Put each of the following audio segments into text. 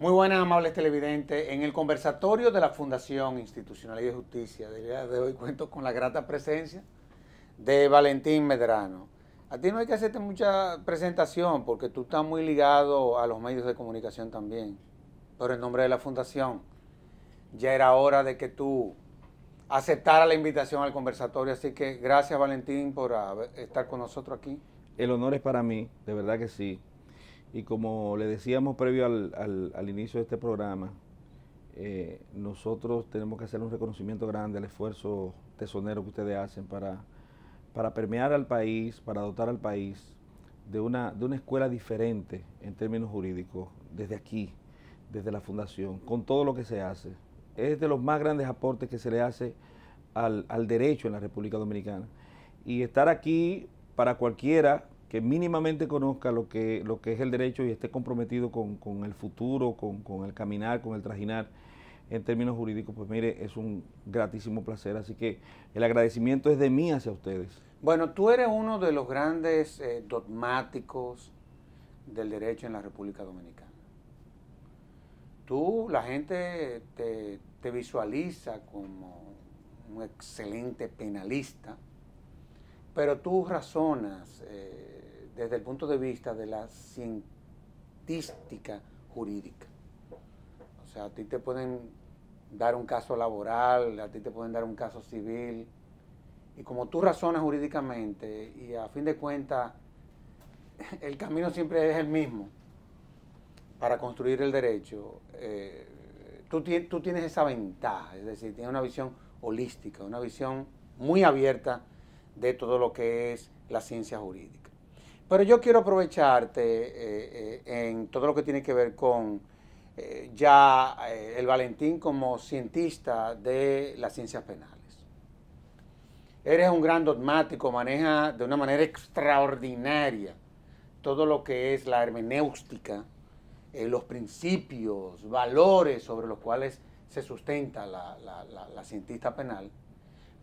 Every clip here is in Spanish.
Muy buenas, amables televidentes. En el conversatorio de la Fundación Institucionalidad y Justicia del día de hoy cuento con la grata presencia de Valentín Medrano. A ti no hay que hacerte mucha presentación porque tú estás muy ligado a los medios de comunicación también. Pero en nombre de la Fundación, ya era hora de que tú aceptaras la invitación al conversatorio. Así que gracias, Valentín, por estar con nosotros aquí. El honor es para mí, de verdad que sí. Y como le decíamos previo al inicio de este programa, nosotros tenemos que hacer un reconocimiento grande al esfuerzo tesonero que ustedes hacen para permear al país, para dotar al país de una escuela diferente en términos jurídicos, desde aquí, desde la Fundación, con todo lo que se hace. Es de los más grandes aportes que se le hace al derecho en la República Dominicana. Y estar aquí para cualquiera que mínimamente conozca lo que es el derecho y esté comprometido con el futuro, con el caminar, con el trajinar en términos jurídicos, pues mire, es un gratísimo placer. Así que el agradecimiento es de mí hacia ustedes. Bueno, tú eres uno de los grandes dogmáticos del derecho en la República Dominicana. Tú, la gente te visualiza como un excelente penalista, pero tú razonas desde el punto de vista de la cientística jurídica. O sea, a ti te pueden dar un caso laboral, a ti te pueden dar un caso civil, y como tú razonas jurídicamente, y a fin de cuentas, el camino siempre es el mismo para construir el derecho, tú tienes esa ventaja, es decir, tienes una visión holística, una visión muy abierta de todo lo que es la ciencia jurídica. Pero yo quiero aprovecharte en todo lo que tiene que ver con el Valentín como cientista de las ciencias penales. Eres un gran dogmático, maneja de una manera extraordinaria todo lo que es la hermenéutica, los principios, valores sobre los cuales se sustenta la cientista penal.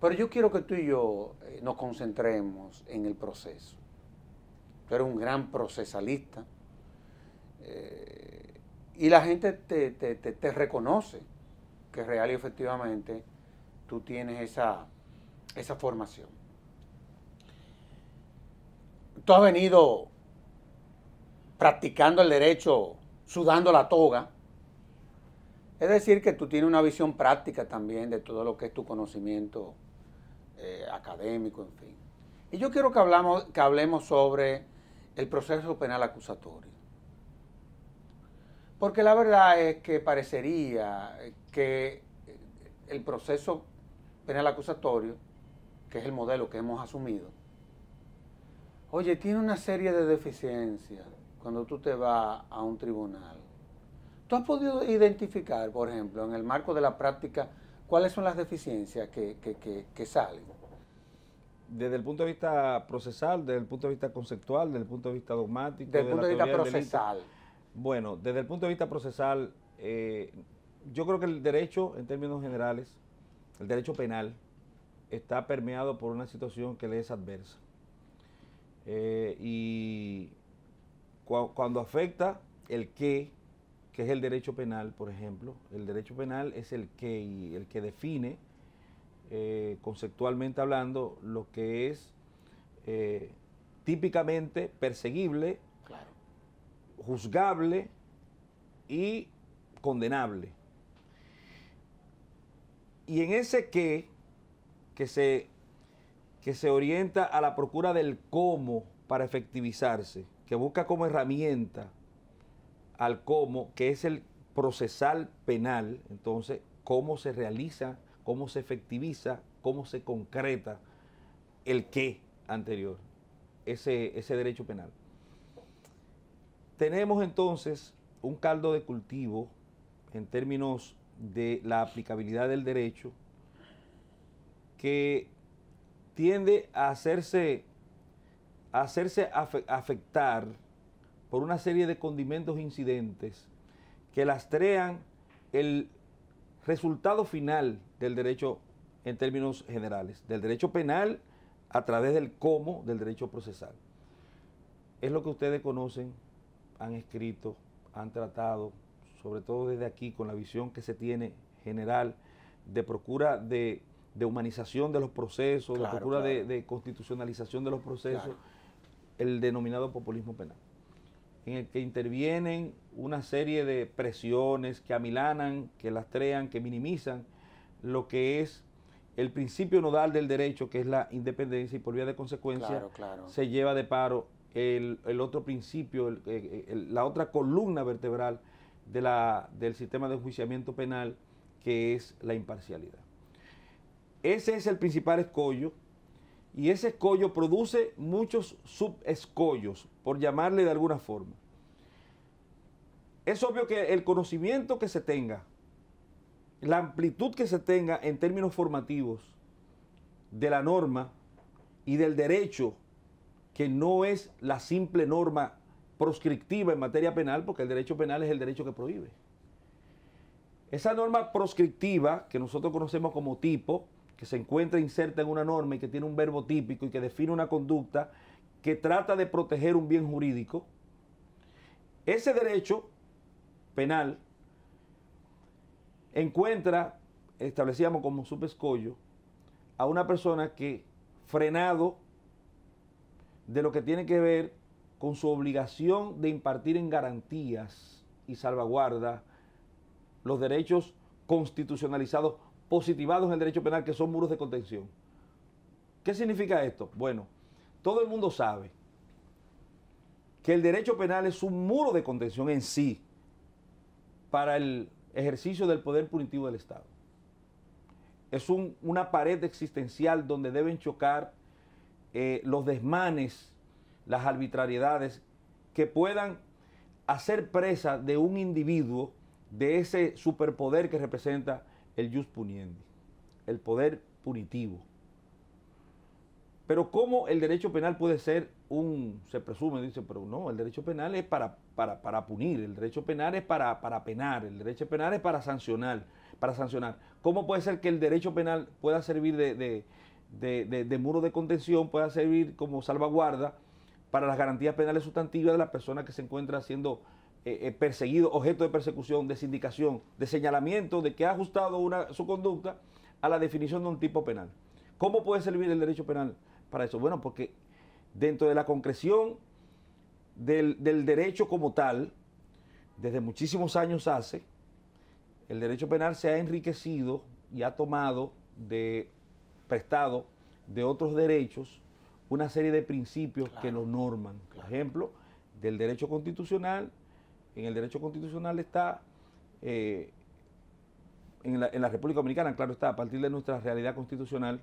Pero yo quiero que tú y yo nos concentremos en el proceso. Tú eres un gran procesalista y la gente te reconoce que real y efectivamente tú tienes esa formación. Tú has venido practicando el derecho sudando la toga. Es decir, que tú tienes una visión práctica también de todo lo que es tu conocimiento académico, en fin. Y yo quiero que hablemos sobre el proceso penal acusatorio. Porque la verdad es que parecería que el proceso penal acusatorio, que es el modelo que hemos asumido, oye, tiene una serie de deficiencias cuando tú te vas a un tribunal. ¿Tú has podido identificar, por ejemplo, en el marco de la práctica, cuáles son las deficiencias que salen? Desde el punto de vista procesal, desde el punto de vista conceptual, desde el punto de vista dogmático, Desde el de punto la de vista teoría del delito. procesal. Bueno, desde el punto de vista procesal, yo creo que el derecho, en términos generales, el derecho penal, está permeado por una situación que le es adversa. Y cuando afecta el qué, que es el derecho penal, por ejemplo, el derecho penal es el qué y el que define, conceptualmente hablando, lo que es típicamente perseguible, Claro. juzgable y condenable. Y en ese qué, que se orienta a la procura del cómo para efectivizarse, que busca como herramienta al cómo, que es el procesal penal, entonces, cómo se realiza, cómo se efectiviza, cómo se concreta el qué anterior, ese derecho penal. Tenemos entonces un caldo de cultivo en términos de la aplicabilidad del derecho que tiende a hacerse afectar por una serie de condimentos e incidentes que lastrean el resultado final del derecho en términos generales, del derecho penal a través del cómo del derecho procesal. Es lo que ustedes conocen, han escrito, han tratado sobre todo desde aquí, con la visión que se tiene general de procura de humanización de los procesos, Claro, de procura claro. de constitucionalización de los procesos, Claro. el denominado populismo penal, en el que intervienen una serie de presiones que amilanan, que lastrean, que minimizan lo que es el principio nodal del derecho, que es la independencia, y por vía de consecuencia Claro, claro. se lleva de paro el otro principio, la otra columna vertebral del sistema de enjuiciamiento penal, que es la imparcialidad. Ese es el principal escollo, y ese escollo produce muchos subescollos, por llamarle de alguna forma. Es obvio que el conocimiento que se tenga, la amplitud que se tenga en términos formativos de la norma y del derecho, que no es la simple norma proscriptiva en materia penal, porque el derecho penal es el derecho que prohíbe. Esa norma proscriptiva, que nosotros conocemos como tipo, que se encuentra inserta en una norma y que tiene un verbo típico y que define una conducta que trata de proteger un bien jurídico, ese derecho penal encuentra, establecíamos como subescollo, a una persona que, frenado de lo que tiene que ver con su obligación de impartir en garantías y salvaguarda los derechos constitucionalizados, positivados en el derecho penal, que son muros de contención. ¿Qué significa esto? Bueno, todo el mundo sabe que el derecho penal es un muro de contención en sí para el ejercicio del poder punitivo del Estado. Es una pared existencial donde deben chocar los desmanes, las arbitrariedades que puedan hacer presa de un individuo de ese superpoder que representa el jus puniendi, el poder punitivo. Pero ¿cómo el derecho penal puede ser se presume, dice, pero no, el derecho penal es para punir, el derecho penal es para penar, el derecho penal es para sancionar. ¿Cómo puede ser que el derecho penal pueda servir de muro de contención, pueda servir como salvaguarda para las garantías penales sustantivas de la persona que se encuentra siendo perseguido, objeto de persecución, de sindicación, de señalamiento de que ha ajustado su conducta a la definición de un tipo penal? ¿Cómo puede servir el derecho penal para eso? Bueno, porque dentro de la concreción del derecho como tal, desde muchísimos años hace, el derecho penal se ha enriquecido y ha tomado prestado de otros derechos una serie de principios, claro, que lo norman. Por ejemplo, del derecho constitucional. En el derecho constitucional está, en la República Dominicana, claro está, a partir de nuestra realidad constitucional,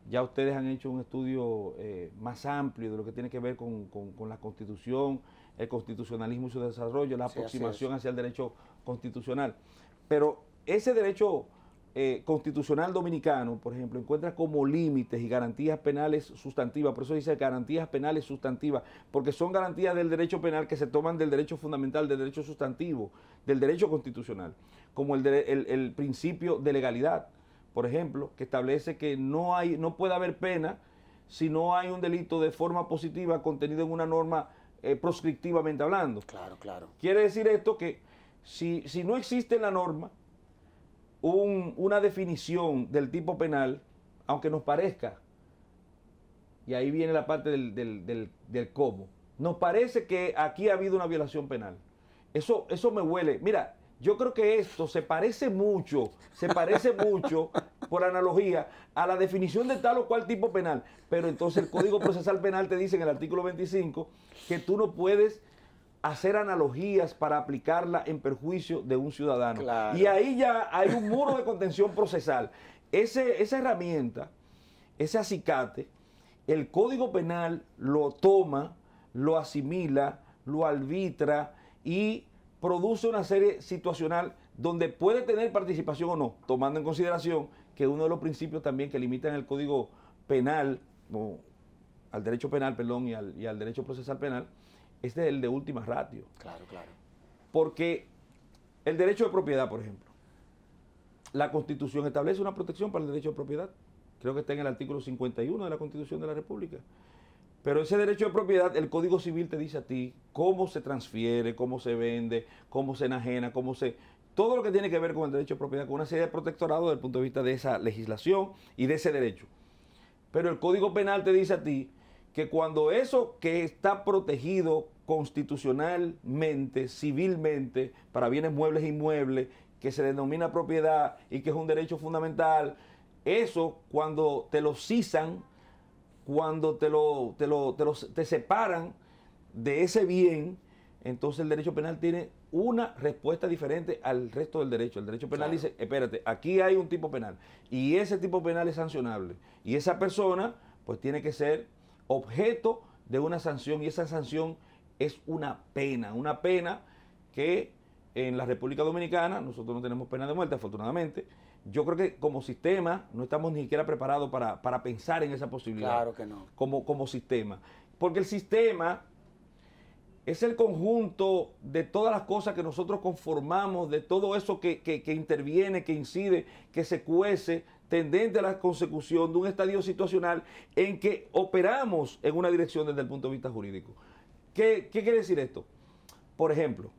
ya ustedes han hecho un estudio más amplio de lo que tiene que ver con la Constitución, el constitucionalismo y su desarrollo, la aproximación hacia el derecho constitucional. Pero ese derecho constitucional dominicano, por ejemplo, encuentra como límites y garantías penales sustantivas, por eso dice garantías penales sustantivas, porque son garantías del derecho penal que se toman del derecho fundamental, del derecho sustantivo, del derecho constitucional, como el principio de legalidad, por ejemplo, que establece que no puede haber pena si no hay un delito de forma positiva contenido en una norma proscriptivamente hablando. Claro, claro. Quiere decir esto que si no existe en la norma una definición del tipo penal, aunque nos parezca, y ahí viene la parte del cómo, nos parece que aquí ha habido una violación penal. Eso me huele. Mira, yo creo que esto se parece mucho, por analogía, a la definición de tal o cual tipo penal. Pero entonces el Código Procesal Penal te dice en el artículo 25 que tú no puedes hacer analogías para aplicarla en perjuicio de un ciudadano. Claro. Y ahí ya hay un muro de contención procesal. Esa herramienta, ese acicate, el Código Penal lo toma, lo asimila, lo arbitra y produce una serie situacional donde puede tener participación o no, tomando en consideración que uno de los principios también que limitan el Código Penal, al derecho penal, perdón, y al derecho procesal penal, es el de última ratio. Claro, claro. Porque el derecho de propiedad, por ejemplo, la Constitución establece una protección para el derecho de propiedad. Creo que está en el artículo 51 de la Constitución de la República. Pero ese derecho de propiedad, el Código Civil te dice a ti cómo se transfiere, cómo se vende, cómo se enajena, todo lo que tiene que ver con el derecho de propiedad, con una serie de protectorados desde el punto de vista de esa legislación y de ese derecho. Pero el Código Penal te dice a ti que cuando eso que está protegido constitucionalmente, civilmente, para bienes muebles e inmuebles, que se denomina propiedad y que es un derecho fundamental, eso cuando te lo cisan, cuando te separan de ese bien, entonces el derecho penal tiene una respuesta diferente al resto del derecho. El derecho penal dice, espérate, aquí hay un tipo penal y ese tipo penal es sancionable y esa persona pues tiene que ser objeto de una sanción y esa sanción es una pena que en la República Dominicana, nosotros no tenemos pena de muerte afortunadamente. Yo creo que como sistema no estamos ni siquiera preparados para pensar en esa posibilidad. Claro que no. Como sistema. Porque el sistema es el conjunto de todas las cosas que nosotros conformamos, de todo eso que interviene, que incide, que se cuece, tendente a la consecución de un estadio situacional en que operamos en una dirección desde el punto de vista jurídico. ¿Qué quiere decir esto? Por ejemplo,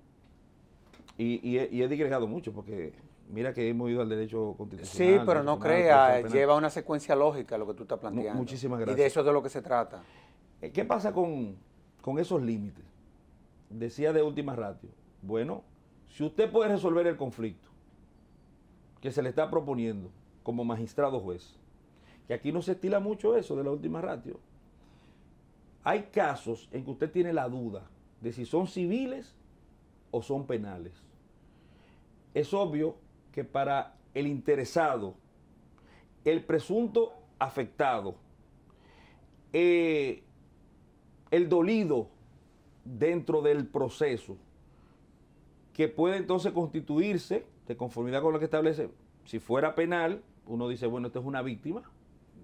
y he digregado mucho porque mira que hemos ido al derecho constitucional. Sí, pero no crea, lleva una secuencia lógica lo que tú estás planteando. Muchísimas gracias. Y de eso es de lo que se trata. ¿Qué pasa con esos límites? Decía de última ratio. Bueno, si usted puede resolver el conflicto que se le está proponiendo como magistrado juez, que aquí no se estila mucho eso de la última ratio, hay casos en que usted tiene la duda de si son civiles o son penales. Es obvio que para el interesado, el presunto afectado, el dolido dentro del proceso, que puede entonces constituirse de conformidad con lo que establece, si fuera penal, uno dice, bueno, esto es una víctima,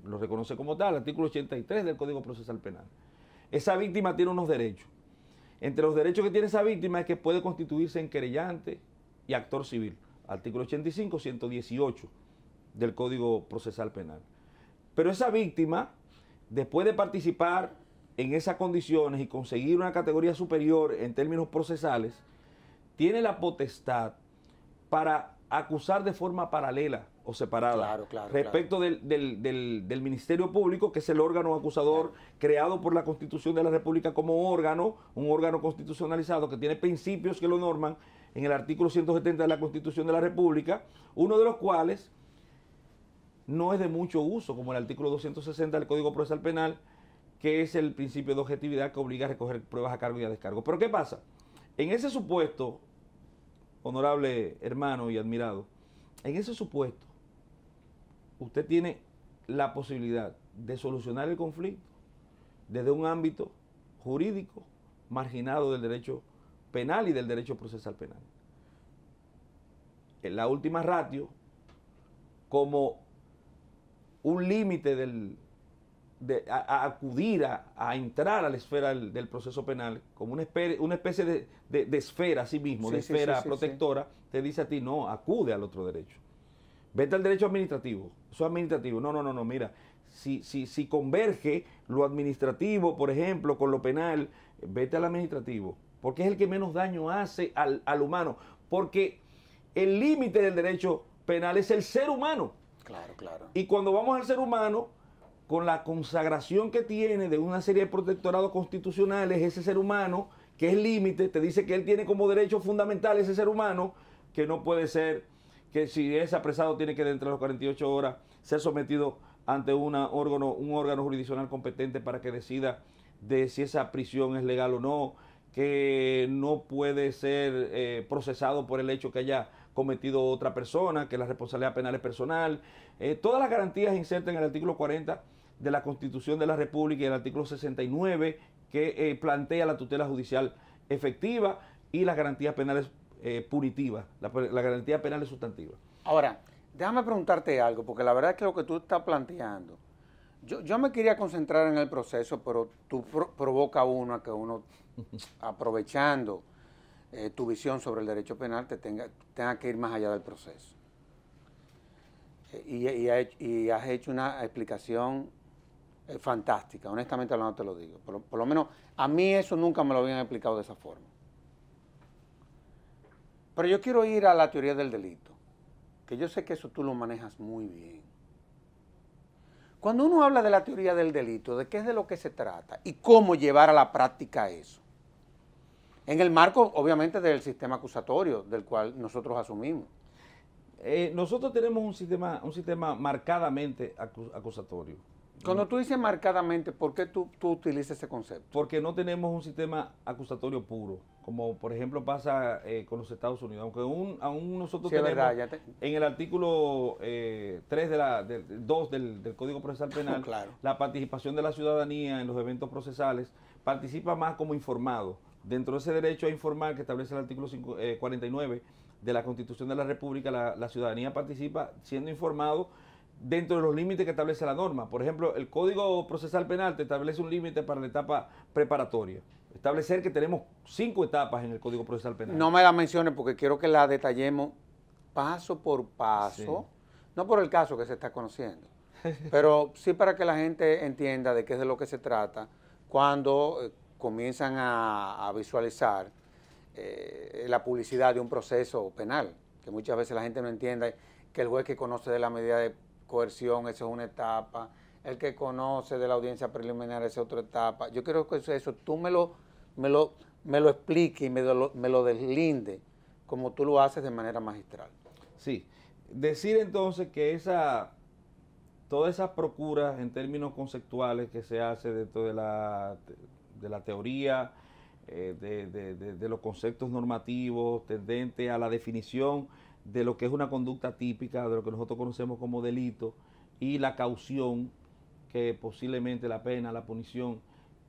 lo reconoce como tal, artículo 83 del Código Procesal Penal. Esa víctima tiene unos derechos. Entre los derechos que tiene esa víctima es que puede constituirse en querellante y actor civil. Artículo 85, 118 del Código Procesal Penal. Pero esa víctima, después de participar en esas condiciones y conseguir una categoría superior en términos procesales, tiene la potestad para acusar de forma paralela o separada respecto del Ministerio Público, que es el órgano acusador creado por la Constitución de la República como órgano, un órgano constitucionalizado que tiene principios que lo norman en el artículo 170 de la Constitución de la República, uno de los cuales no es de mucho uso, como el artículo 260 del Código Procesal Penal, que es el principio de objetividad que obliga a recoger pruebas a cargo y a descargo. Pero ¿qué pasa? En ese supuesto, honorable hermano y admirado, en ese supuesto, usted tiene la posibilidad de solucionar el conflicto desde un ámbito jurídico marginado del derecho penal y del derecho procesal penal. En la última ratio, como un límite a acudir a entrar a la esfera del proceso penal, como una especie de esfera a sí mismo, de esfera protectora, te dice a ti, no, acude al otro derecho. Vete al derecho administrativo. Eso es administrativo. No, mira, si converge lo administrativo, por ejemplo, con lo penal, vete al administrativo, porque es el que menos daño hace al humano, porque el límite del derecho penal es el ser humano. Claro. Y cuando vamos al ser humano, con la consagración que tiene de una serie de protectorados constitucionales, ese ser humano, que es límite, te dice que él tiene como derecho fundamental ese ser humano, que no puede ser, que si es apresado tiene que dentro de las 48 horas ser sometido ante un órgano jurisdiccional competente para que decida de si esa prisión es legal o no, que no puede ser procesado por el hecho que haya cometido otra persona, que la responsabilidad penal es personal. Todas las garantías insertas en el artículo 40 de la Constitución de la República y el artículo 69 que plantea la tutela judicial efectiva y las garantías penales punitivas, la garantía penal es sustantiva. Ahora, déjame preguntarte algo, porque la verdad es que lo que tú estás planteando, yo me quería concentrar en el proceso, pero tú provoca a que uno, aprovechando tu visión sobre el derecho penal, tenga que ir más allá del proceso. Y has hecho una explicación fantástica, honestamente hablando te lo digo. Por lo menos a mí eso nunca me lo habían explicado de esa forma. Pero yo quiero ir a la teoría del delito, que yo sé que eso tú lo manejas muy bien. Cuando uno habla de la teoría del delito, ¿de qué es de lo que se trata? Y cómo llevar a la práctica eso. En el marco, obviamente, del sistema acusatorio, del cual nosotros asumimos. Nosotros tenemos un sistema marcadamente acusatorio. Cuando tú dices marcadamente, ¿por qué tú utilizas ese concepto? Porque no tenemos un sistema acusatorio puro, como por ejemplo pasa con los Estados Unidos. Aunque aún nosotros Sí, es tenemos verdad, en el artículo 3 2 del Código Procesal Penal, claro, la participación de la ciudadanía en los eventos procesales participa más como informado. Dentro de ese derecho a informar que establece el artículo 49 de la Constitución de la República, la ciudadanía participa siendo informado dentro de los límites que establece la norma. Por ejemplo, el Código Procesal Penal te establece un límite para la etapa preparatoria. Establecer que tenemos 5 etapas en el Código Procesal Penal. No me la menciones porque quiero que la detallemos paso por paso, sí. No por el caso que se está conociendo, pero sí para que la gente entienda de qué es de lo que se trata cuando comienzan a visualizar la publicidad de un proceso penal, que muchas veces la gente no entiende que el juez que conoce de la medida de coerción, esa es una etapa, el que conoce de la audiencia preliminar, esa es otra etapa. Yo quiero que eso tú me lo expliques y me lo deslinde como tú lo haces de manera magistral. Sí, decir entonces que todas esas procuras en términos conceptuales que se hace dentro de la teoría, de los conceptos normativos tendentes a la definición de lo que es una conducta típica, de lo que nosotros conocemos como delito, y la caución, que posiblemente la pena, la punición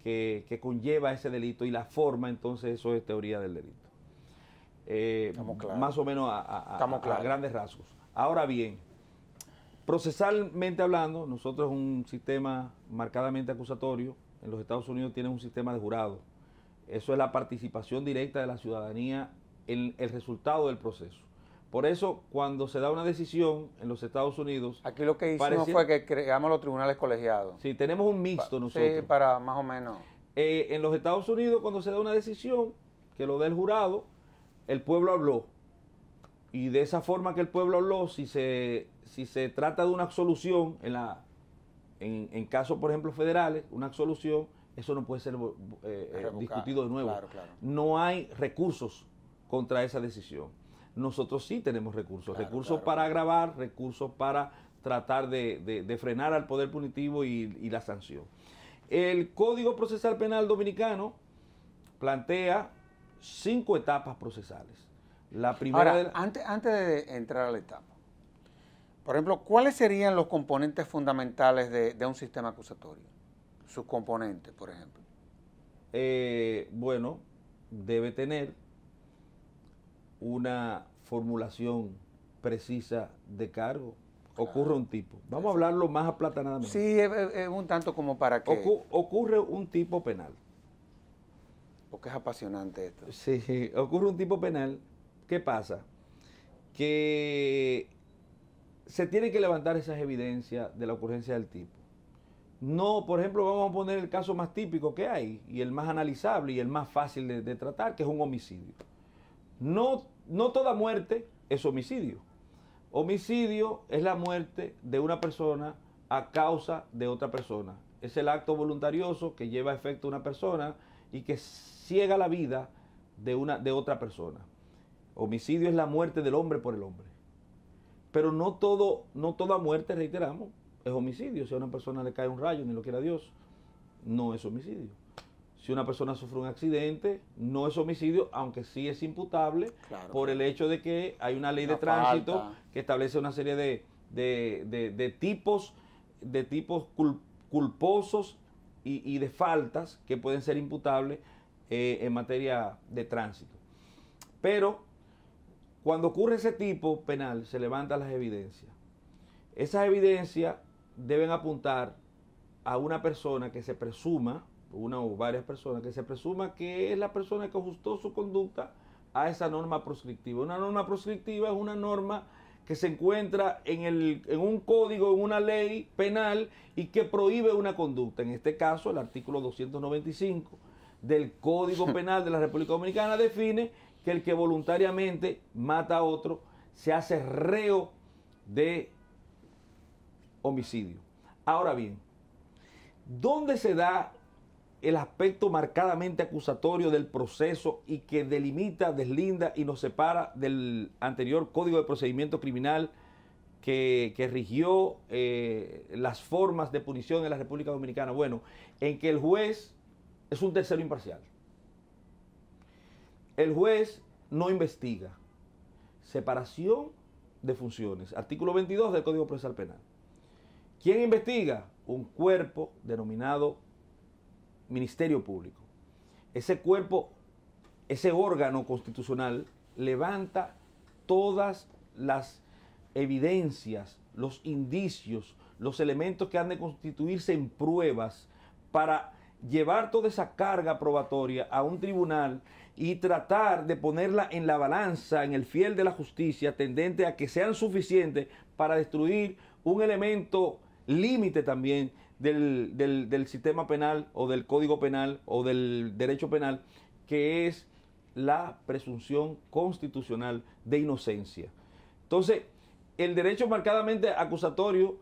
que conlleva ese delito, y la forma, entonces eso es teoría del delito. Más o menos a grandes rasgos. Ahora bien, procesalmente hablando, nosotros un sistema marcadamente acusatorio. En los Estados Unidos tienen un sistema de jurado. Eso es la participación directa de la ciudadanía en el resultado del proceso. Por eso, cuando se da una decisión en los Estados Unidos... Aquí lo que hicimos fue que creamos los tribunales colegiados. Sí, tenemos un mixto nosotros. Sí, para más o menos... en los Estados Unidos, cuando se da una decisión, que lo da el jurado, el pueblo habló. Y de esa forma que el pueblo habló, si se trata de una absolución, en casos, por ejemplo, federales, una absolución, eso no puede ser discutido de nuevo. Claro, claro. No hay recursos contra esa decisión. Nosotros sí tenemos recursos, recursos para agravar, recursos para tratar de frenar al poder punitivo y la sanción. El Código Procesal Penal Dominicano plantea 5 etapas procesales. La primera... Ahora, antes de entrar a la etapa, por ejemplo, ¿cuáles serían los componentes fundamentales de un sistema acusatorio? Sus componentes, por ejemplo. Bueno, debe tener una formulación precisa de cargo. Claro. Ocurre un tipo. Vamos a hablarlo más aplatanadamente. Sí, es un tanto como para que... Ocurre un tipo penal. Porque es apasionante esto. Sí, ocurre un tipo penal. ¿Qué pasa? Que se tiene que levantar esas evidencias de la ocurrencia del tipo. No, por ejemplo, vamos a poner el caso más típico que hay, y el más analizable y el más fácil de tratar, que es un homicidio. No toda muerte es homicidio. Homicidio es la muerte de una persona a causa de otra persona. Es el acto voluntarioso que lleva a efecto una persona y que ciega la vida de otra persona. Homicidio es la muerte del hombre por el hombre. Pero no toda muerte, reiteramos, es homicidio. Si a una persona le cae un rayo, ni lo quiera Dios, no es homicidio. Si una persona sufre un accidente, no es homicidio, aunque sí es imputable, claro, por el hecho de que hay una ley de tránsito que establece una serie de tipos culposos y de faltas que pueden ser imputables en materia de tránsito. Pero cuando ocurre ese tipo penal, se levantan las evidencias. Esas evidencias deben apuntar a una persona que se presuma, una o varias personas, que se presuma que es la persona que ajustó su conducta a esa norma proscriptiva. Una norma proscriptiva es una norma que se encuentra en un código, en una ley penal y que prohíbe una conducta. En este caso, el artículo 295 del Código Penal de la República Dominicana define que el que voluntariamente mata a otro se hace reo de homicidio. Ahora bien, ¿dónde se da el aspecto marcadamente acusatorio del proceso y que delimita, deslinda y nos separa del anterior Código de Procedimiento Criminal que rigió las formas de punición en la República Dominicana? Bueno, en que el juez es un tercero imparcial. El juez no investiga. Separación de funciones. Artículo 22 del Código Procesal Penal. ¿Quién investiga? Un cuerpo denominado Ministerio Público. Ese cuerpo, ese órgano constitucional, levanta todas las evidencias, los indicios, los elementos que han de constituirse en pruebas para llevar toda esa carga probatoria a un tribunal y tratar de ponerla en la balanza, en el fiel de la justicia, tendente a que sean suficientes para destruir un elemento límite también del sistema penal o del código penal o del derecho penal, que es la presunción constitucional de inocencia. Entonces, el derecho marcadamente acusatorio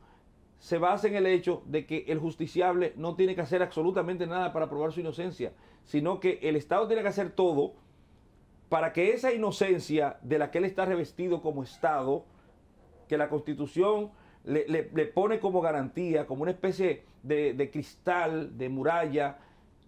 se basa en el hecho de que el justiciable no tiene que hacer absolutamente nada para probar su inocencia, sino que el Estado tiene que hacer todo para que esa inocencia de la que él está revestido como Estado, que la Constitución le pone como garantía, como una especie de cristal, de muralla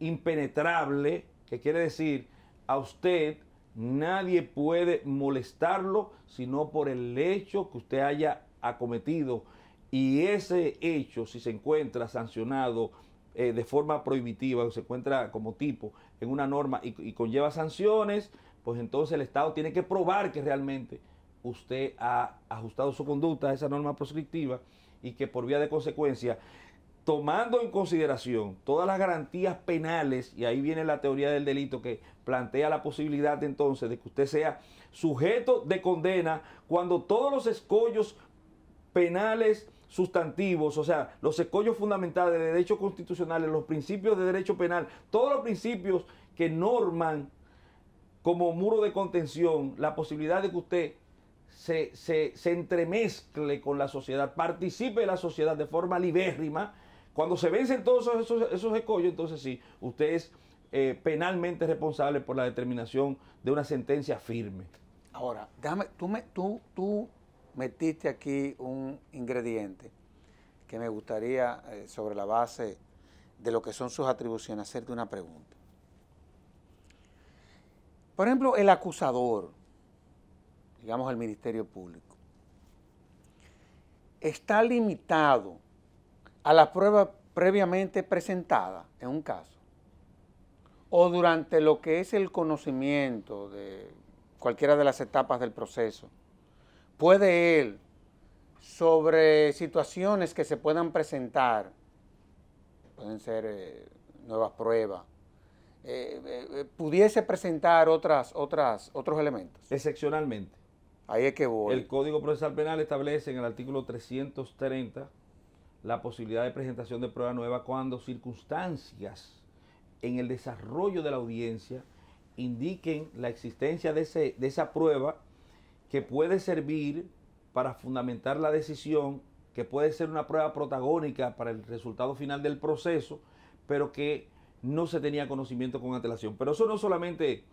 impenetrable, que quiere decir, a usted nadie puede molestarlo sino por el hecho que usted haya acometido. Y ese hecho, si se encuentra sancionado de forma prohibitiva, o se encuentra como tipo en una norma y conlleva sanciones, pues entonces el Estado tiene que probar que realmente usted ha ajustado su conducta a esa norma proscriptiva y que por vía de consecuencia, tomando en consideración todas las garantías penales, y ahí viene la teoría del delito que plantea la posibilidad entonces de que usted sea sujeto de condena cuando todos los escollos penales sustantivos, o sea, los escollos fundamentales de derechos constitucionales, los principios de derecho penal, todos los principios que norman como muro de contención la posibilidad de que usted se entremezcle con la sociedad, participe de la sociedad de forma libérrima. Cuando se vencen todos esos escollos, entonces sí, usted es penalmente responsable por la determinación de una sentencia firme. Ahora, déjame, tú metiste aquí un ingrediente que me gustaría, sobre la base de lo que son sus atribuciones, hacerte una pregunta. Por ejemplo, el acusador, digamos el Ministerio Público, está limitado a la prueba previamente presentada en un caso, o durante lo que es el conocimiento de cualquiera de las etapas del proceso, puede él, sobre situaciones que se puedan presentar, pueden ser nuevas pruebas, pudiese presentar otros elementos. Excepcionalmente. Ahí es que voy. El Código Procesal Penal establece en el artículo 330 la posibilidad de presentación de prueba nueva cuando circunstancias en el desarrollo de la audiencia indiquen la existencia de esa prueba que puede servir para fundamentar la decisión, que puede ser una prueba protagónica para el resultado final del proceso, pero que no se tenía conocimiento con antelación. Pero eso no solamente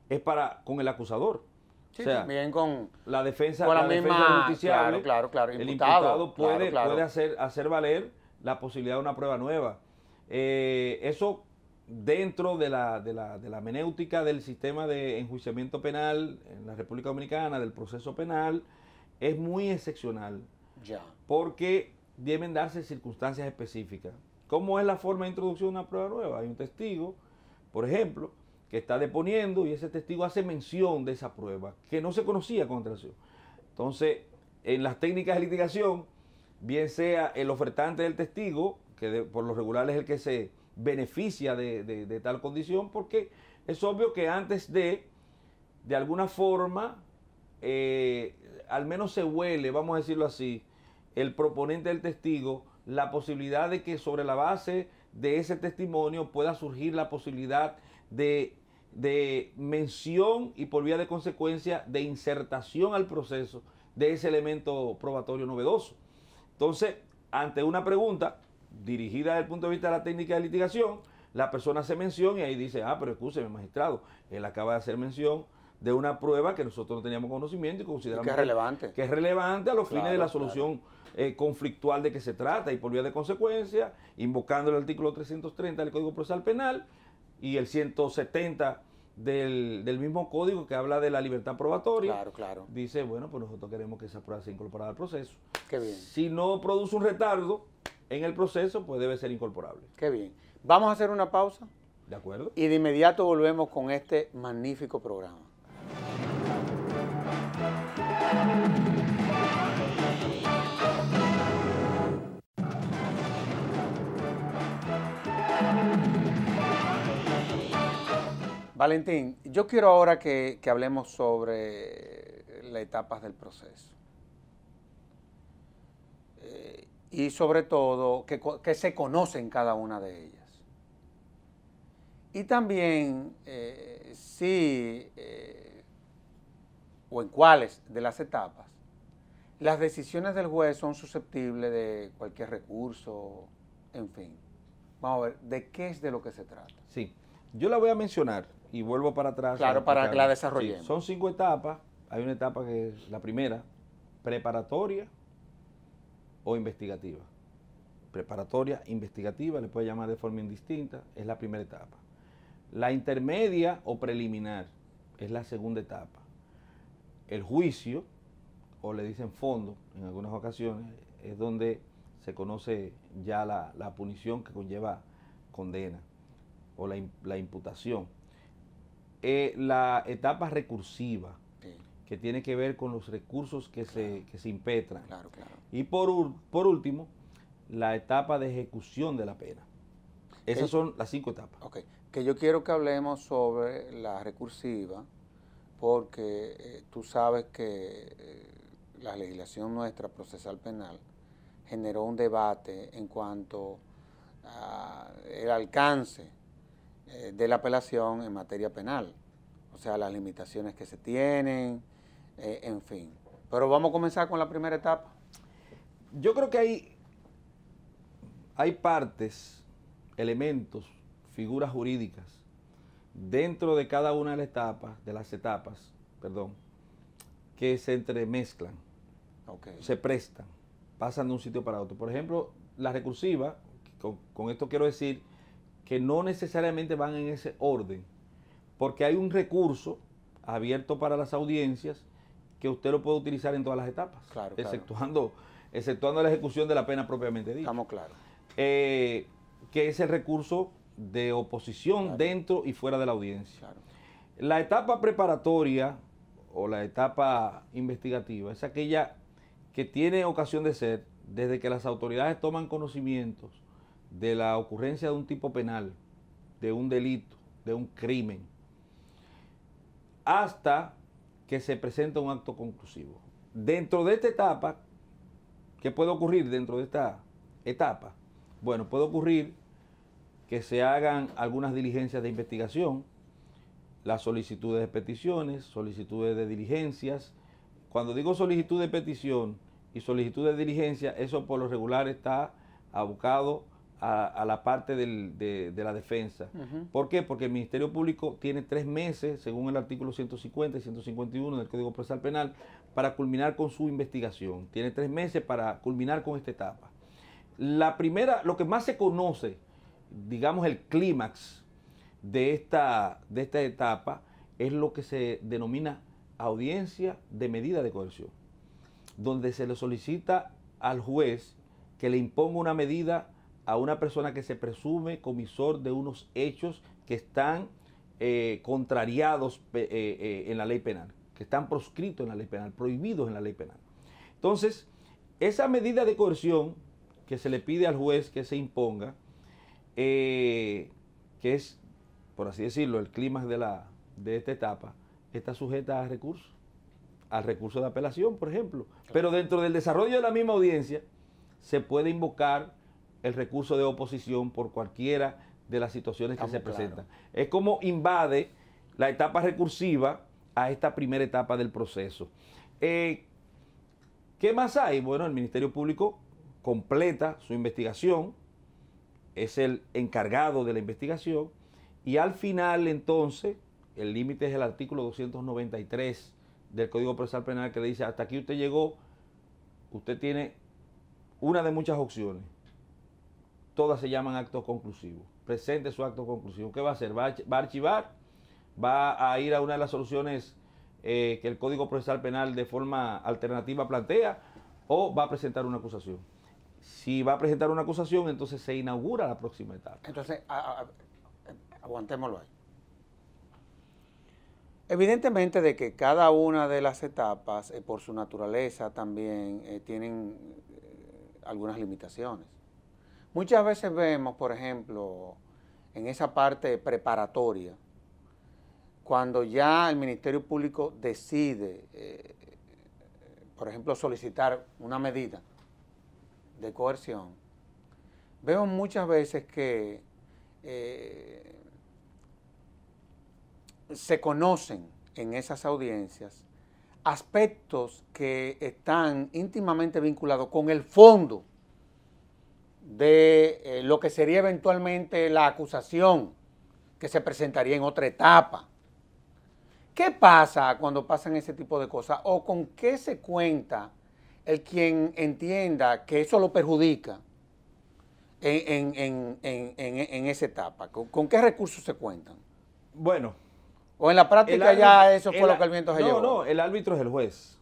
es con el acusador. Sí, o sea, también con la defensa, con la misma, justiciable, claro, el imputado puede claro. hacer valer la posibilidad de una prueba nueva. Eso dentro de la menéutica del sistema de enjuiciamiento penal en la República Dominicana, del proceso penal, es muy excepcional. Ya. Porque deben darse circunstancias específicas. ¿Cómo es la forma de introducción de una prueba nueva? Hay un testigo, por ejemplo, que está deponiendo y ese testigo hace mención de esa prueba que no se conocía con antelación. Entonces, en las técnicas de litigación, bien sea el ofertante del testigo, que por lo regular es el que se beneficia de tal condición, porque es obvio que antes de alguna forma, al menos se huele, vamos a decirlo así, el proponente del testigo, la posibilidad de que sobre la base de ese testimonio pueda surgir la posibilidad de mención y por vía de consecuencia de insertación al proceso de ese elemento probatorio novedoso. Entonces, ante una pregunta dirigida desde el punto de vista de la técnica de litigación, la persona hace mención y ahí dice, pero escúcheme, magistrado, él acaba de hacer mención de una prueba que nosotros no teníamos conocimiento y consideramos que es relevante a los fines de la solución conflictual de que se trata, y por vía de consecuencia, invocando el artículo 330 del Código Procesal Penal y el 170 del mismo código que habla de la libertad probatoria, dice, bueno, pues nosotros queremos que esa prueba sea incorporada al proceso. Qué bien. Si no produce un retardo en el proceso, pues debe ser incorporable. Qué bien. Vamos a hacer una pausa. ¿De acuerdo? Y de inmediato volvemos con este magnífico programa. Valentín, yo quiero ahora que hablemos sobre las etapas del proceso. Y sobre todo, que se conocen cada una de ellas. Y también, o en cuáles de las etapas, las decisiones del juez son susceptibles de cualquier recurso, en fin. Vamos a ver, ¿de qué es de lo que se trata? Sí, yo la voy a mencionar y vuelvo para atrás. Claro, para que la desarrollemos. Sí, son 5 etapas. Hay una etapa que es la primera, preparatoria o investigativa. Preparatoria, investigativa, le puede llamar de forma indistinta, es la primera etapa. La intermedia o preliminar es la segunda etapa. El juicio, o le dicen fondo en algunas ocasiones, es donde se conoce ya la punición que conlleva condena o la imputación. La etapa recursiva, que tiene que ver con los recursos que se impetran. Y por último, la etapa de ejecución de la pena. Esas son las 5 etapas. Ok, que yo quiero que hablemos sobre la recursiva, porque tú sabes que la legislación nuestra procesal penal generó un debate en cuanto al alcance de la apelación en materia penal, o sea, las limitaciones que se tienen, en fin. Pero vamos a comenzar con la primera etapa. Yo creo que hay partes, elementos, figuras jurídicas dentro de cada una de las etapas, que se entremezclan, se prestan, pasan de un sitio para otro. Por ejemplo, la recursiva, con esto quiero decir que no necesariamente van en ese orden, porque hay un recurso abierto para las audiencias que usted lo puede utilizar en todas las etapas, exceptuando la ejecución de la pena propiamente dicha. Estamos claros. Que es el recurso de oposición dentro y fuera de la audiencia. La etapa preparatoria o la etapa investigativa es aquella que tiene ocasión de ser desde que las autoridades toman conocimientos de la ocurrencia de un tipo penal, de un delito, de un crimen, hasta que se presenta un acto conclusivo. Dentro de esta etapa, ¿qué puede ocurrir dentro de esta etapa? Bueno, puede ocurrir que se hagan algunas diligencias de investigación, las solicitudes de peticiones, solicitudes de diligencias. Cuando digo solicitud de petición y solicitud de diligencia, eso por lo regular está abocado a la parte de la defensa. ¿Por qué? Porque el Ministerio Público tiene 3 meses, según el artículo 150 y 151 del Código Procesal Penal, para culminar con su investigación. Tiene 3 meses para culminar con esta etapa. La primera, lo que más se conoce, digamos el clímax de esta etapa, es lo que se denomina audiencia de medida de coerción, donde se le solicita al juez que le imponga una medida a una persona que se presume comisor de unos hechos que están contrariados en la ley penal, que están proscritos en la ley penal, prohibidos en la ley penal. Entonces, esa medida de coerción que se le pide al juez que se imponga, que es, por así decirlo, el clímax de esta etapa, está sujeta a recurso. al recurso de apelación, por ejemplo. Pero dentro del desarrollo de la misma audiencia se puede invocar el recurso de oposición por cualquiera de las situaciones que se presentan. Es como invade la etapa recursiva a esta primera etapa del proceso. ¿Qué más hay? Bueno, el Ministerio Público completa su investigación, es el encargado de la investigación, y al final entonces, el límite es el artículo 293 del Código Procesal Penal, que le dice, hasta aquí usted llegó, usted tiene una de muchas opciones, todas se llaman actos conclusivos, presente su acto conclusivo. ¿Qué va a hacer? ¿Va a archivar? ¿Va a ir a una de las soluciones que el Código Procesal Penal de forma alternativa plantea? ¿O va a presentar una acusación? Si va a presentar una acusación, entonces se inaugura la próxima etapa. Entonces, aguantémoslo ahí. Evidentemente de que cada una de las etapas, por su naturaleza también, tienen algunas limitaciones. Muchas veces vemos, por ejemplo, en esa parte preparatoria, cuando ya el Ministerio Público decide, por ejemplo, solicitar una medida de coerción, vemos muchas veces que se conocen en esas audiencias aspectos que están íntimamente vinculados con el fondo de lo que sería eventualmente la acusación que se presentaría en otra etapa. ¿Qué pasa cuando pasan ese tipo de cosas? ¿O con qué se cuenta el quien entienda que eso lo perjudica en esa etapa? ¿Con qué recursos se cuentan? Bueno. ¿O en la práctica ya eso fue lo que el viento se llevó? No, el árbitro es el juez.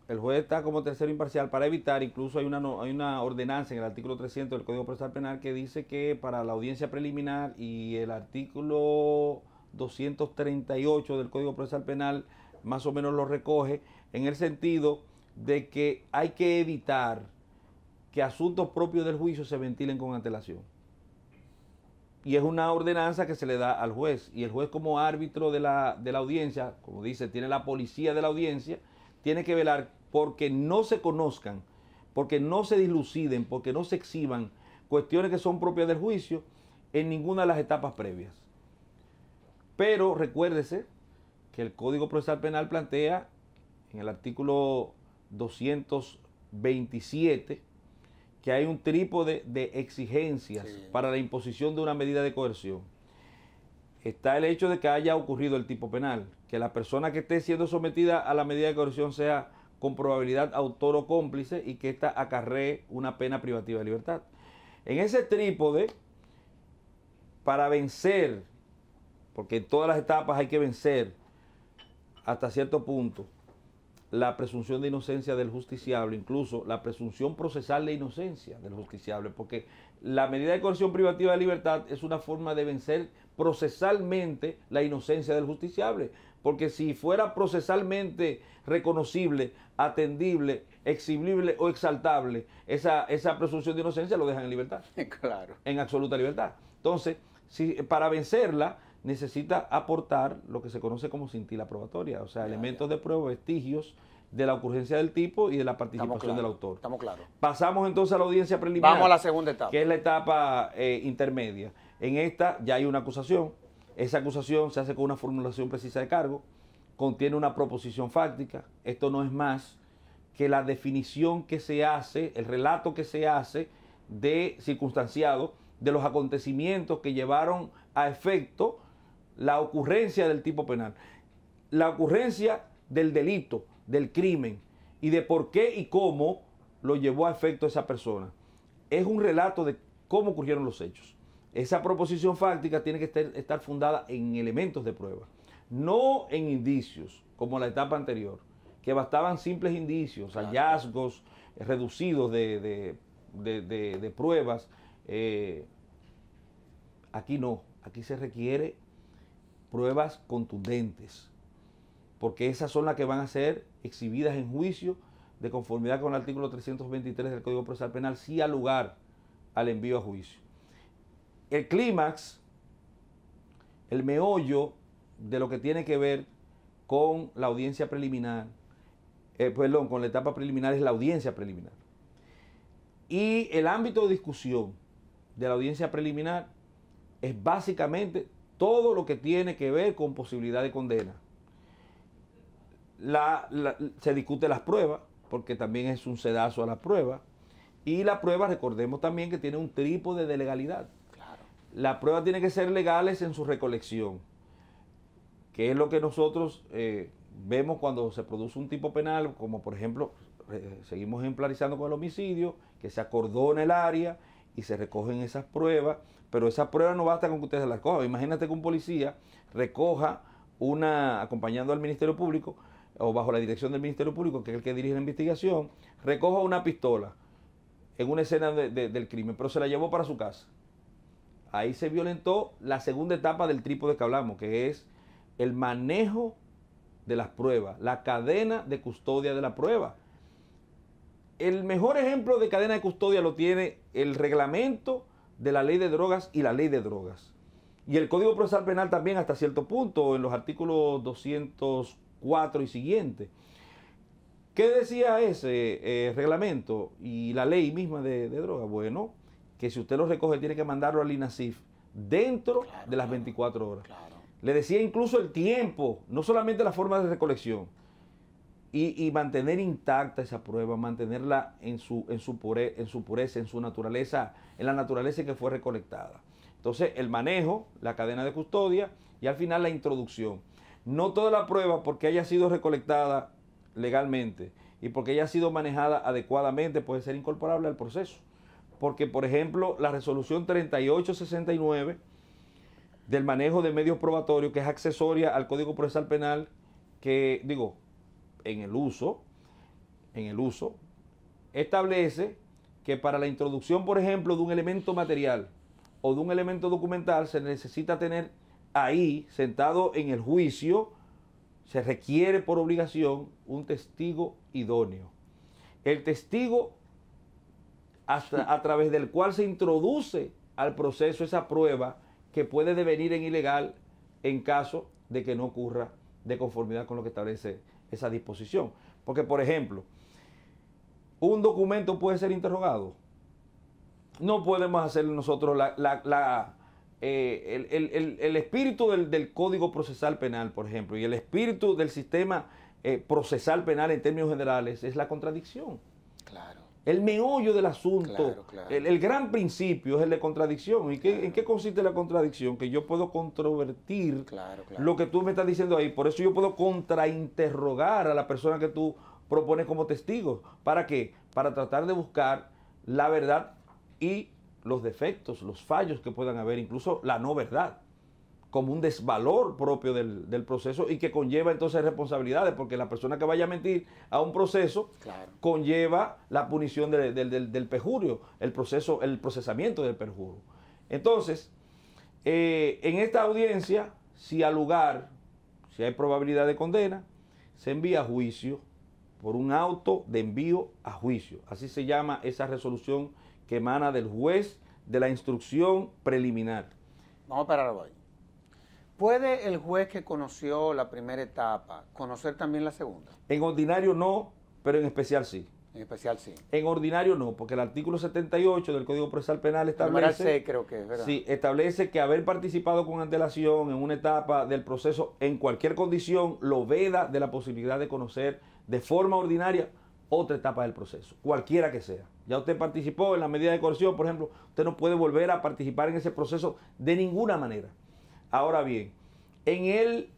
El juez está como tercero imparcial para evitar, incluso hay una ordenanza en el artículo 300 del Código Procesal Penal que dice que para la audiencia preliminar, y el artículo 238 del Código Procesal Penal más o menos lo recoge, en el sentido de que hay que evitar que asuntos propios del juicio se ventilen con antelación. Y es una ordenanza que se le da al juez, y el juez, como árbitro de la audiencia, como dice, tiene la policía de la audiencia, tiene que velar porque no se conozcan, porque no se diluciden, porque no se exhiban cuestiones que son propias del juicio en ninguna de las etapas previas. Pero recuérdese que el Código Procesal Penal plantea en el artículo 227 que hay un trípode de exigencias para la imposición de una medida de coerción. Está el hecho de que haya ocurrido el tipo penal, que la persona que esté siendo sometida a la medida de coerción sea con probabilidad autor o cómplice y que ésta acarree una pena privativa de libertad. En ese trípode, para vencer, porque en todas las etapas hay que vencer hasta cierto punto la presunción de inocencia del justiciable, incluso la presunción procesal de inocencia del justiciable, porque la medida de coerción privativa de libertad es una forma de vencer procesalmente la inocencia del justiciable, porque si fuera procesalmente reconocible, atendible, exhibible o exaltable, esa presunción de inocencia lo dejan en libertad. Claro. En absoluta libertad. Entonces, para vencerla, necesita aportar lo que se conoce como cintila probatoria, o sea, elementos de prueba, vestigios de la ocurrencia del tipo y de la participación del autor. Estamos claros. Pasamos entonces a la audiencia preliminar. Vamos a la segunda etapa. Que es la etapa intermedia. En esta ya hay una acusación. Esa acusación se hace con una formulación precisa de cargo, contiene una proposición fáctica. Esto no es más que la definición que se hace, el relato que se hace de circunstanciado de los acontecimientos que llevaron a efecto la ocurrencia del tipo penal, la ocurrencia del delito, del crimen, y de por qué y cómo lo llevó a efecto esa persona. Es un relato de cómo ocurrieron los hechos. Esa proposición fáctica tiene que estar fundada en elementos de prueba, no en indicios, como la etapa anterior, que bastaban simples indicios, hallazgos reducidos de pruebas. Aquí no, aquí se requiere pruebas contundentes, porque esas son las que van a ser exhibidas en juicio de conformidad con el artículo 323 del Código Procesal Penal, si da lugar al envío a juicio. El clímax, el meollo de lo que tiene que ver con la audiencia preliminar, con la etapa preliminar es la audiencia preliminar. Y el ámbito de discusión de la audiencia preliminar es básicamente todo lo que tiene que ver con posibilidad de condena. Se discute las pruebas, porque también es un sedazo a las pruebas. Y la prueba, recordemos también que tiene un trípode de legalidad. Claro. Las pruebas tienen que ser legales en su recolección, que es lo que nosotros vemos cuando se produce un tipo penal, como por ejemplo, seguimos ejemplarizando con el homicidio, que se acordona el área y se recogen esas pruebas, pero esas pruebas no basta con que ustedes las cojan. Imagínate que un policía recoja acompañando al Ministerio Público, o bajo la dirección del Ministerio Público, que es el que dirige la investigación, recoja una pistola en una escena del crimen, pero se la llevó para su casa. Ahí se violentó la segunda etapa del trípode que hablamos, que es el manejo de las pruebas, la cadena de custodia de la prueba. El mejor ejemplo de cadena de custodia lo tiene el reglamento de la ley de drogas y la ley de drogas. Y el Código Procesal Penal también hasta cierto punto, en los artículos 204 y siguientes. ¿Qué decía ese reglamento y la ley misma de drogas? Bueno, que si usted lo recoge tiene que mandarlo al INASIF dentro de las 24 horas. Claro. Le decía incluso el tiempo, no solamente la forma de recolección. Y mantener intacta esa prueba, mantenerla en su pureza, en su naturaleza, en la naturaleza en que fue recolectada. Entonces, el manejo, la cadena de custodia y al final la introducción. No toda la prueba, porque haya sido recolectada legalmente y porque haya sido manejada adecuadamente, puede ser incorporable al proceso. Porque, por ejemplo, la resolución 3869 del manejo de medios probatorios, que es accesoria al Código Procesal Penal, que, en el uso, establece que para la introducción, por ejemplo, de un elemento material o de un elemento documental, se necesita tener ahí, sentado en el juicio, se requiere por obligación un testigo idóneo. El testigo a través del cual se introduce al proceso esa prueba que puede devenir en ilegal en caso de que no ocurra de conformidad con lo que establece esa disposición. Porque, por ejemplo, un documento puede ser interrogado. No podemos hacer nosotros el espíritu del Código Procesal Penal, por ejemplo, y el espíritu del sistema procesal penal en términos generales es la contradicción. Claro. El meollo del asunto, Claro. el gran principio es el de contradicción. ¿Y en qué consiste la contradicción? Que yo puedo controvertir lo que tú me estás diciendo ahí. Por eso yo puedo contrainterrogar a la persona que tú propones como testigo. ¿Para qué? Para tratar de buscar la verdad y los defectos, los fallos que puedan haber, incluso la no verdad, como un desvalor propio del proceso y que conlleva entonces responsabilidades, porque la persona que vaya a mentir a un proceso conlleva la punición del perjurio, el procesamiento del perjurio. Entonces, en esta audiencia, si hay probabilidad de condena, se envía a juicio por un auto de envío a juicio. Así se llama esa resolución que emana del juez de la instrucción preliminar. Vamos a parar hoy. ¿Puede el juez que conoció la primera etapa conocer también la segunda? En ordinario no, pero en especial sí. En especial sí. En ordinario no, porque el artículo 78 del Código Procesal Penal establece... C, creo que es, ¿verdad? Sí, establece que haber participado con antelación en una etapa del proceso en cualquier condición lo veda de la posibilidad de conocer de forma ordinaria otra etapa del proceso, cualquiera que sea. Ya usted participó en la medida de coerción, por ejemplo, usted no puede volver a participar en ese proceso de ninguna manera. Ahora bien, en el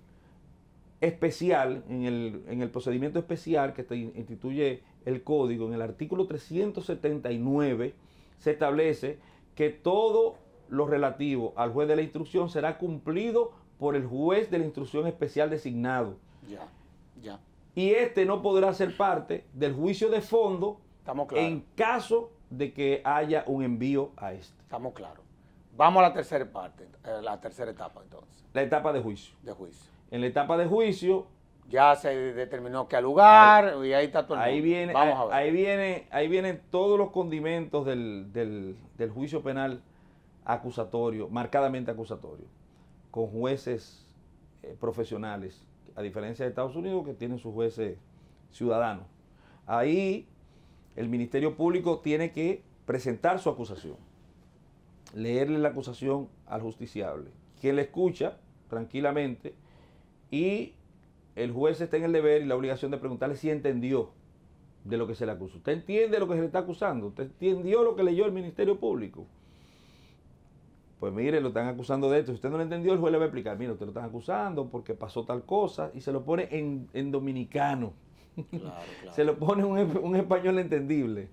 especial, en el procedimiento especial que instituye el Código, en el artículo 379, se establece que todo lo relativo al juez de la instrucción será cumplido por el juez de la instrucción especial designado. Ya. Y este no podrá ser parte del juicio de fondo en caso de que haya un envío a este. Estamos claros. Vamos a la tercera parte, la tercera etapa entonces. La etapa de juicio. En la etapa de juicio ya se determinó qué lugar y ahí está todo el mundo. Vamos a ver. Ahí vienen todos los condimentos del juicio penal acusatorio, marcadamente acusatorio, con jueces profesionales, a diferencia de Estados Unidos que tienen sus jueces ciudadano. Ahí el Ministerio Público tiene que presentar su acusación, leerle la acusación al justiciable, quien le escucha tranquilamente y el juez está en el deber y la obligación de preguntarle si entendió de lo que se le acusa. ¿Usted entiende lo que se le está acusando? ¿Usted entendió lo que leyó el Ministerio Público? Pues mire, lo están acusando de esto. Si usted no lo entendió, el juez le va a explicar, mire, usted lo están acusando porque pasó tal cosa, y se lo pone en dominicano. Claro. Se lo pone un español entendible.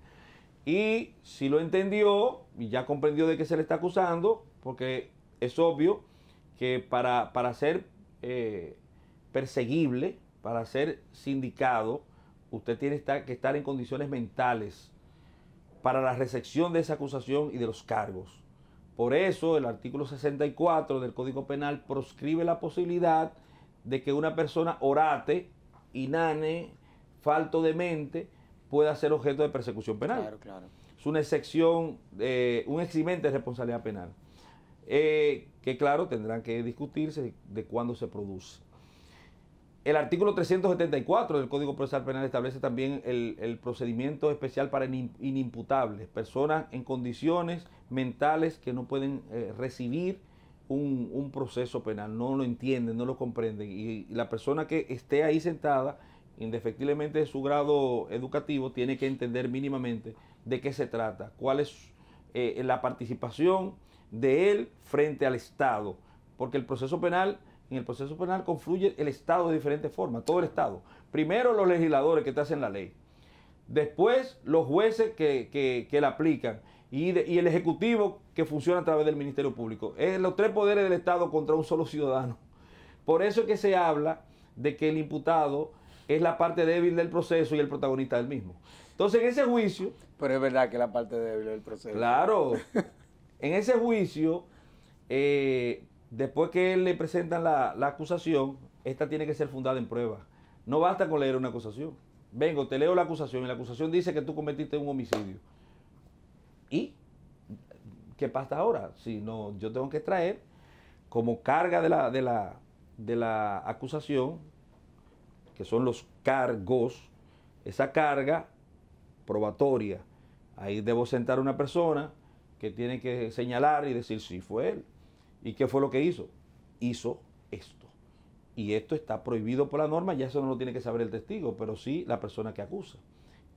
Y si lo entendió y ya comprendió de qué se le está acusando, porque es obvio que para ser perseguible, para ser sindicado, usted tiene que estar en condiciones mentales para la recepción de esa acusación y de los cargos. Por eso el artículo 64 del Código Penal proscribe la posibilidad de que una persona orate, inane, falto de mente, pueda ser objeto de persecución penal. Claro, claro. Es una excepción, un eximente de responsabilidad penal, que claro, tendrán que discutirse de cuándo se produce. El artículo 374 del Código Procesal Penal establece también el procedimiento especial para inimputables, personas en condiciones mentales que no pueden recibir un proceso penal, no lo entienden, no lo comprenden, y la persona que esté ahí sentada, indefectiblemente de su grado educativo, tiene que entender mínimamente de qué se trata, cuál es la participación de él frente al Estado, porque en el proceso penal confluye el Estado de diferentes formas, todo el Estado. Primero los legisladores que te hacen la ley, después los jueces que la aplican y el Ejecutivo que funciona a través del Ministerio Público. Es los tres poderes del Estado contra un solo ciudadano. Por eso es que se habla de que el imputado es la parte débil del proceso y el protagonista del mismo. Entonces en ese juicio... Pero es verdad que la parte débil del proceso. Claro. En ese juicio... después que le presentan la acusación, esta tiene que ser fundada en prueba. No basta con leer una acusación. Vengo, te leo la acusación y la acusación dice que tú cometiste un homicidio. ¿Y qué pasa ahora? Si no, yo tengo que traer como carga de la acusación, que son los cargos, esa carga probatoria. Ahí debo sentar a una persona que tiene que señalar y decir si fue él. ¿Y qué fue lo que hizo? Hizo esto. Y esto está prohibido por la norma, ya eso no lo tiene que saber el testigo, pero sí la persona que acusa.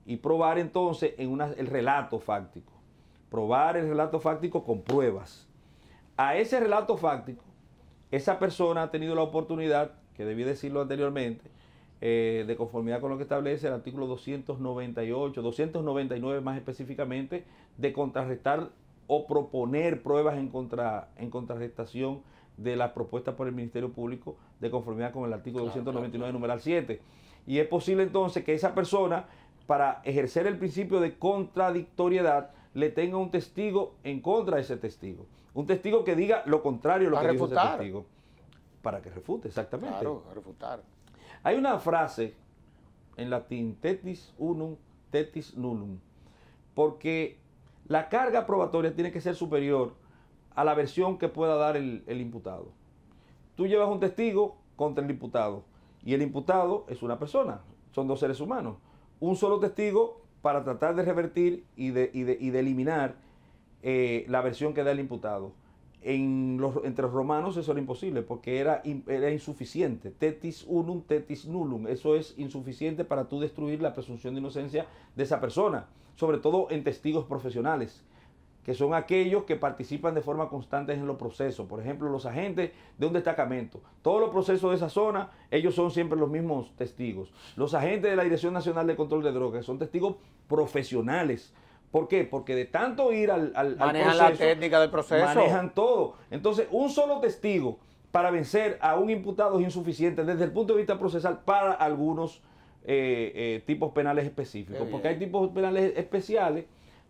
Y probar entonces el relato fáctico. Probar el relato fáctico con pruebas. A ese relato fáctico, esa persona ha tenido la oportunidad, que debí decirlo anteriormente, de conformidad con lo que establece el artículo 298, 299 más específicamente, de contrarrestar o proponer pruebas en contrarrestación de las propuestas por el Ministerio Público de conformidad con el artículo 299, numeral 7. Y es posible entonces que esa persona, para ejercer el principio de contradictoriedad, le tenga un testigo en contra de ese testigo. Un testigo que diga lo contrario a lo que dijo ese testigo. Para que refute, exactamente. Claro, a refutar. Hay una frase en latín, tetis unum, tetis nullum, porque la carga probatoria tiene que ser superior a la versión que pueda dar el imputado. Tú llevas un testigo contra el imputado y el imputado es una persona, son dos seres humanos. Un solo testigo para tratar de revertir y de eliminar la versión que da el imputado. Entre los romanos eso era imposible porque era insuficiente. Tetis unum, tetis nullum. Eso es insuficiente para tú destruir la presunción de inocencia de esa persona, sobre todo en testigos profesionales, que son aquellos que participan de forma constante en los procesos. Por ejemplo, los agentes de un destacamento. Todos los procesos de esa zona, ellos son siempre los mismos testigos. Los agentes de la Dirección Nacional de Control de Drogas son testigos profesionales. ¿Por qué? Porque de tanto ir al manejan proceso, la técnica del proceso. Manejan todo. Entonces, un solo testigo para vencer a un imputado es insuficiente desde el punto de vista procesal para algunos tipos penales específicos. Porque hay tipos penales especiales,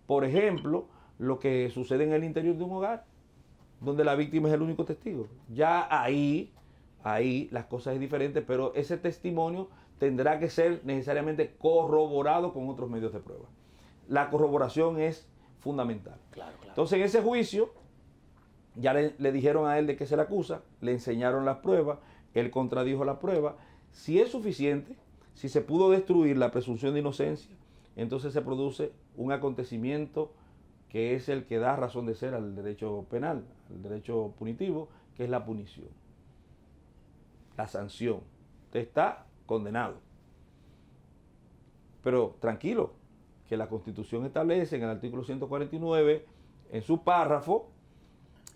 por ejemplo, lo que sucede en el interior de un hogar, donde la víctima es el único testigo. Ya ahí las cosas es diferente, pero ese testimonio tendrá que ser necesariamente corroborado con otros medios de prueba. La corroboración es fundamental. Claro, claro. Entonces, en ese juicio, ya le dijeron a él de qué se le acusa, le enseñaron las pruebas, él contradijo la prueba. Si es suficiente, Si se pudo destruir la presunción de inocencia, entonces se produce un acontecimiento que es el que da razón de ser al derecho penal, al derecho punitivo, que es la punición, la sanción. Usted está condenado. Pero tranquilo, que la Constitución establece en el artículo 149, en su párrafo,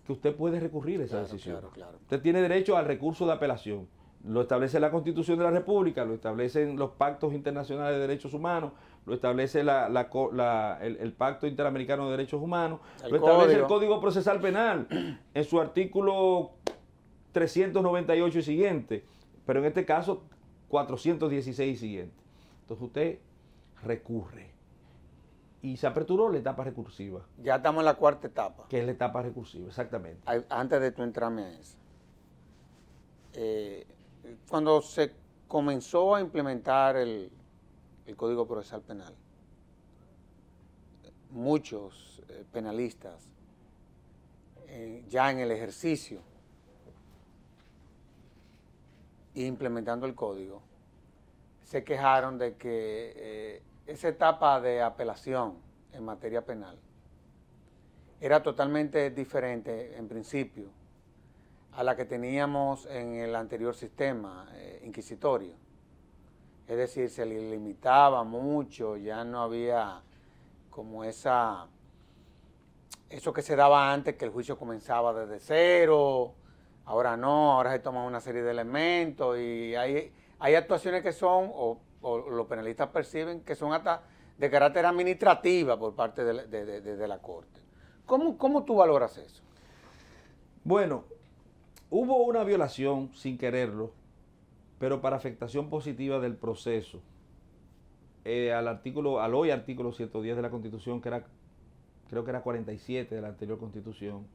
que usted puede recurrir a esa decisión. Claro. Usted tiene derecho al recurso de apelación. Lo establece la Constitución de la República, lo establecen los pactos internacionales de derechos humanos, lo establece el Pacto Interamericano de Derechos Humanos, lo establece el Código Procesal Penal en su artículo 398 y siguiente, pero en este caso 416 y siguiente. Entonces usted recurre y se aperturó la etapa recursiva. Ya estamos en la cuarta etapa. Que es la etapa recursiva, exactamente. Antes de tú entrarme a esa. Cuando se comenzó a implementar el Código Procesal Penal, muchos penalistas, ya en el ejercicio, implementando el código, se quejaron de que esa etapa de apelación en materia penal era totalmente diferente en principio a la que teníamos en el anterior sistema inquisitorio. Es decir, se le limitaba mucho, ya no había como eso que se daba antes, que el juicio comenzaba desde cero, ahora no, ahora se toman una serie de elementos y hay actuaciones que son, o los penalistas perciben, que son hasta de carácter administrativa por parte de la Corte. ¿Cómo tú valoras eso? Bueno, hubo una violación sin quererlo, pero para afectación positiva del proceso, al hoy artículo 110 de la Constitución, creo que era 47 de la anterior Constitución,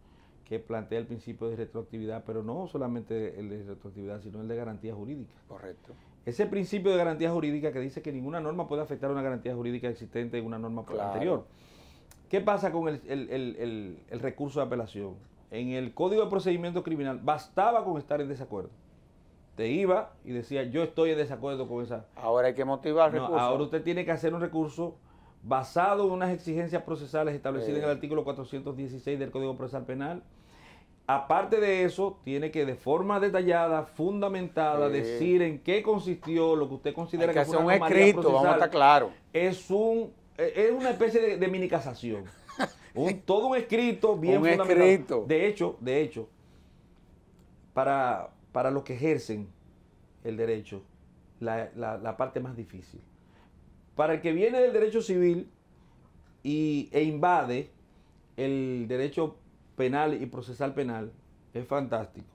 que plantea el principio de retroactividad, pero no solamente el de retroactividad, sino el de garantía jurídica. Correcto. Ese principio de garantía jurídica que dice que ninguna norma puede afectar una garantía jurídica existente en una norma anterior. ¿Qué pasa con el recurso de apelación? En el Código de Procedimiento Criminal bastaba con estar en desacuerdo. Te iba y decía, yo estoy en desacuerdo con esa. Ahora hay que motivar el recurso. Ahora usted tiene que hacer un recurso basado en unas exigencias procesales establecidas en el artículo 416 del Código Procesal Penal. Aparte de eso, tiene que de forma detallada, fundamentada, decir en qué consistió lo que usted considera que fue una anomalía procesal. Vamos a estar claros. Es una especie de mini casación. Todo un escrito bien fundamentado. Escrito. De hecho, para los que ejercen el derecho, la parte más difícil. Para el que viene del derecho civil e invade el derecho penal y procesal penal, es fantástico.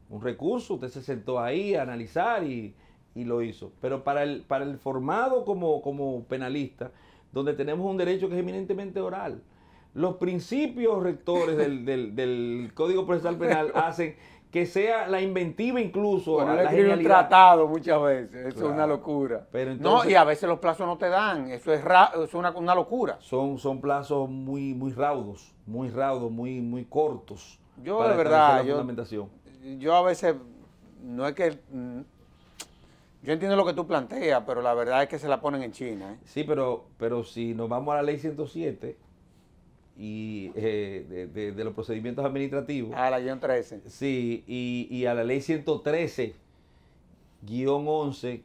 Un recurso, usted se sentó ahí a analizar y lo hizo. Pero para el formado como penalista, donde tenemos un derecho que es eminentemente oral, los principios rectores del Código Procesal Penal hacen que sea la inventiva incluso. Bueno, la escribe un tratado muchas veces, eso es una locura. Pero entonces, no, y a veces los plazos no te dan, eso es una locura. Son plazos muy raudos, muy cortos. Yo de verdad, yo a veces, no es que, yo entiendo lo que tú planteas, pero la verdad es que se la ponen en China. Sí, pero si nos vamos a la ley 107, y de los procedimientos administrativos. A la guión 13. Sí, y a la ley 113-11,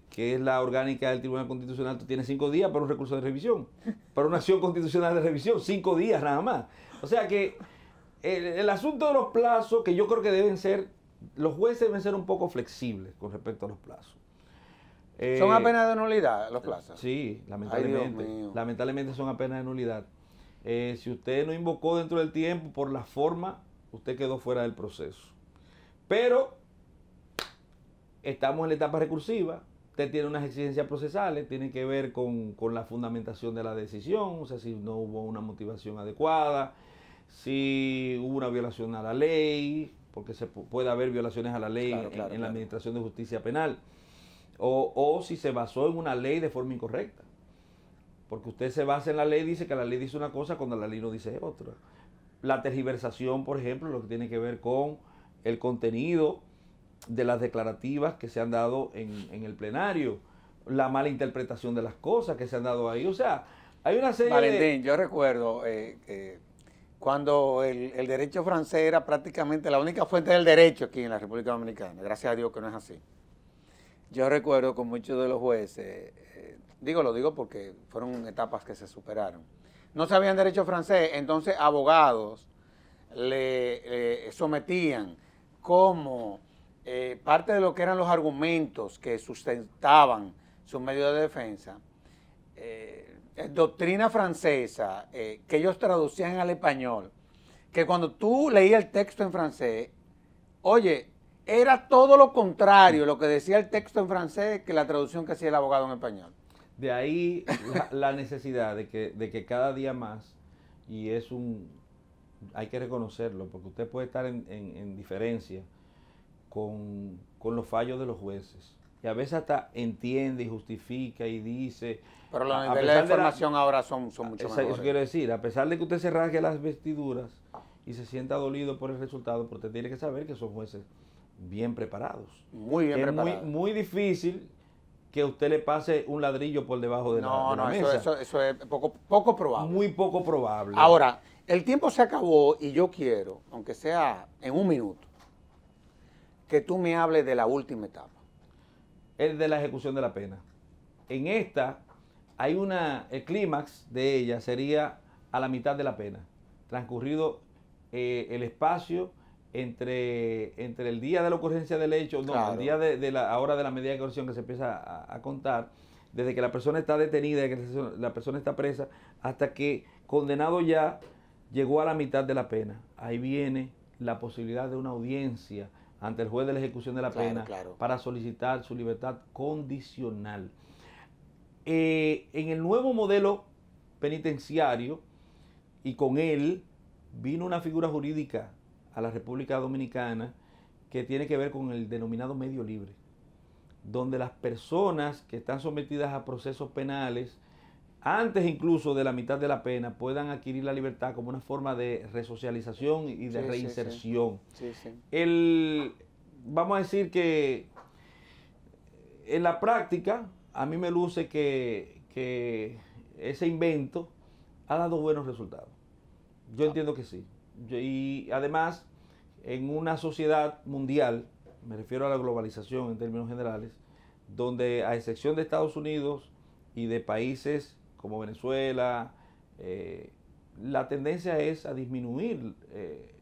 que es la orgánica del Tribunal Constitucional, tú tienes 5 días para un recurso de revisión, para una acción constitucional de revisión, 5 días nada más. O sea que el asunto de los plazos, que yo creo que los jueces deben ser un poco flexibles con respecto a los plazos. ¿Son apenas de nulidad los plazos? Sí, lamentablemente. Lamentablemente son apenas de nulidad. Si usted no invocó dentro del tiempo por la forma, usted quedó fuera del proceso. Pero estamos en la etapa recursiva, usted tiene unas exigencias procesales, tiene que ver con la fundamentación de la decisión, o sea, si no hubo una motivación adecuada, si hubo una violación a la ley, porque puede haber violaciones a la ley en la Administración de Justicia Penal, o si se basó en una ley de forma incorrecta. Porque usted se basa en la ley, dice que la ley dice una cosa cuando la ley no dice otra. La tergiversación, por ejemplo, lo que tiene que ver con el contenido de las declarativas que se han dado en el plenario. la mala interpretación de las cosas que se han dado ahí. O sea, hay una serie Valentín, yo recuerdo cuando el derecho francés era prácticamente la única fuente del derecho aquí en la República Dominicana. Gracias a Dios que no es así. Yo recuerdo con muchos de los jueces, lo digo porque fueron etapas que se superaron. No sabían derecho francés, entonces abogados le sometían como parte de lo que eran los argumentos que sustentaban su medio de defensa, doctrina francesa que ellos traducían al español, que cuando tú leías el texto en francés, oye, era todo lo contrario lo que decía el texto en francés que la traducción que hacía el abogado en español. De ahí la necesidad de que cada día más, y hay que reconocerlo, porque usted puede estar en diferencia con los fallos de los jueces. Y a veces hasta entiende y justifica y dice... Pero los niveles de información ahora son mucho mejores. Eso quiero decir, a pesar de que usted se rasgue las vestiduras y se sienta dolido por el resultado, pero usted tiene que saber que son jueces bien preparados. Muy bien preparados. Es muy difícil que usted le pase un ladrillo por debajo de la mesa. Eso es poco probable. Muy poco probable. Ahora, el tiempo se acabó y yo quiero, aunque sea en un minuto, que tú me hables de la última etapa. El de la ejecución de la pena. En esta, el clímax de ella sería a la mitad de la pena, transcurrido el espacio entre el día de la ocurrencia del hecho, claro, el día de la hora de la medida de coerción que se empieza a contar, desde que la persona está detenida, desde que la persona está presa, hasta que condenado ya llegó a la mitad de la pena. Ahí viene la posibilidad de una audiencia ante el juez de la ejecución de la pena para solicitar su libertad condicional. En el nuevo modelo penitenciario, y con él vino una figura jurídica a la República Dominicana que tiene que ver con el denominado medio libre, donde las personas que están sometidas a procesos penales, antes incluso de la mitad de la pena, puedan adquirir la libertad como una forma de resocialización y de reinserción. Sí. Sí. Vamos a decir que en la práctica, a mí me luce que ese invento ha dado buenos resultados. Yo entiendo que sí. Y además, en una sociedad mundial, me refiero a la globalización en términos generales, donde a excepción de Estados Unidos y de países como Venezuela, la tendencia es a disminuir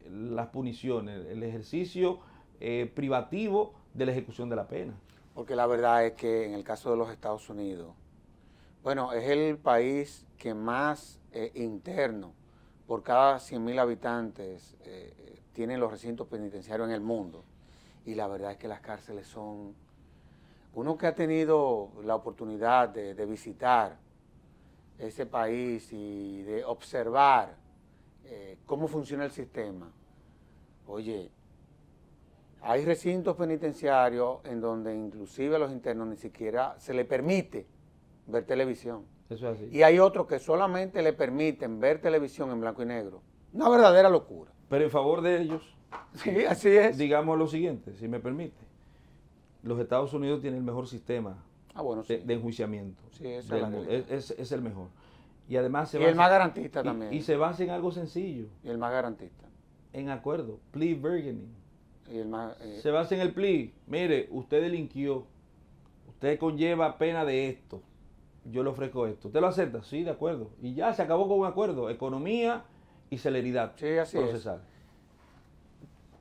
las puniciones, el ejercicio privativo de la ejecución de la pena. Porque la verdad es que en el caso de los Estados Unidos, bueno, es el país que más interno por cada 100.000 habitantes tienen los recintos penitenciarios en el mundo. Y la verdad es que las cárceles son... Uno que ha tenido la oportunidad de visitar ese país y de observar cómo funciona el sistema, oye, hay recintos penitenciarios en donde inclusive a los internos ni siquiera se les permite ver televisión. Eso es así. Y hay otros que solamente le permiten ver televisión en blanco y negro. Una verdadera locura. Pero en favor de ellos, sí, así es. Digamos lo siguiente, si me permite. Los Estados Unidos tienen el mejor sistema de enjuiciamiento. Sí, es el mejor. Y además el más garantista también. Y se basa en algo sencillo. Y el más garantista. En acuerdo, plea bargaining. Y el más, se basa en el plea. Mire, usted delinquió, usted conlleva pena de esto, yo le ofrezco esto. ¿Usted lo acepta? Sí, de acuerdo. Y ya se acabó con un acuerdo, economía y celeridad procesal.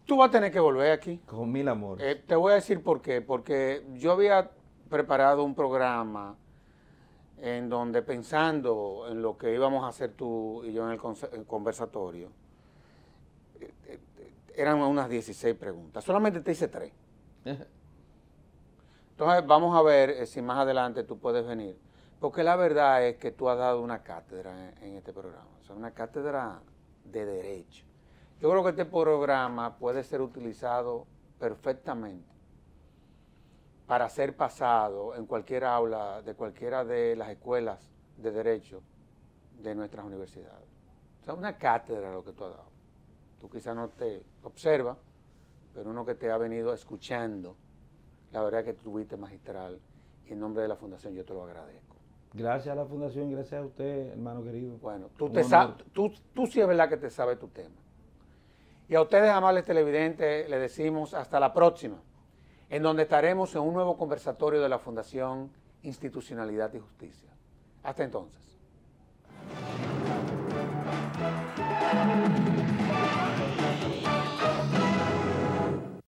Tú vas a tener que volver aquí. Con mil amores. Te voy a decir por qué. Porque yo había preparado un programa en donde, pensando en lo que íbamos a hacer tú y yo en el conversatorio, eran unas 16 preguntas. Solamente te hice 3. Entonces vamos a ver si más adelante tú puedes venir. Porque la verdad es que tú has dado una cátedra en este programa. O sea, una cátedra de derecho. Yo creo que este programa puede ser utilizado perfectamente para ser pasado en cualquier aula de cualquiera de las escuelas de derecho de nuestras universidades. O sea, una cátedra lo que tú has dado. Tú quizás no te observas, pero uno que te ha venido escuchando, la verdad es que tuviste magistral. y en nombre de la Fundación yo te lo agradezco. Gracias a la Fundación, gracias a usted, hermano querido. Bueno, tú sí es verdad que te sabes tu tema. Y a ustedes, amables televidentes, les decimos hasta la próxima, en donde estaremos en un nuevo conversatorio de la Fundación Institucionalidad y Justicia. Hasta entonces.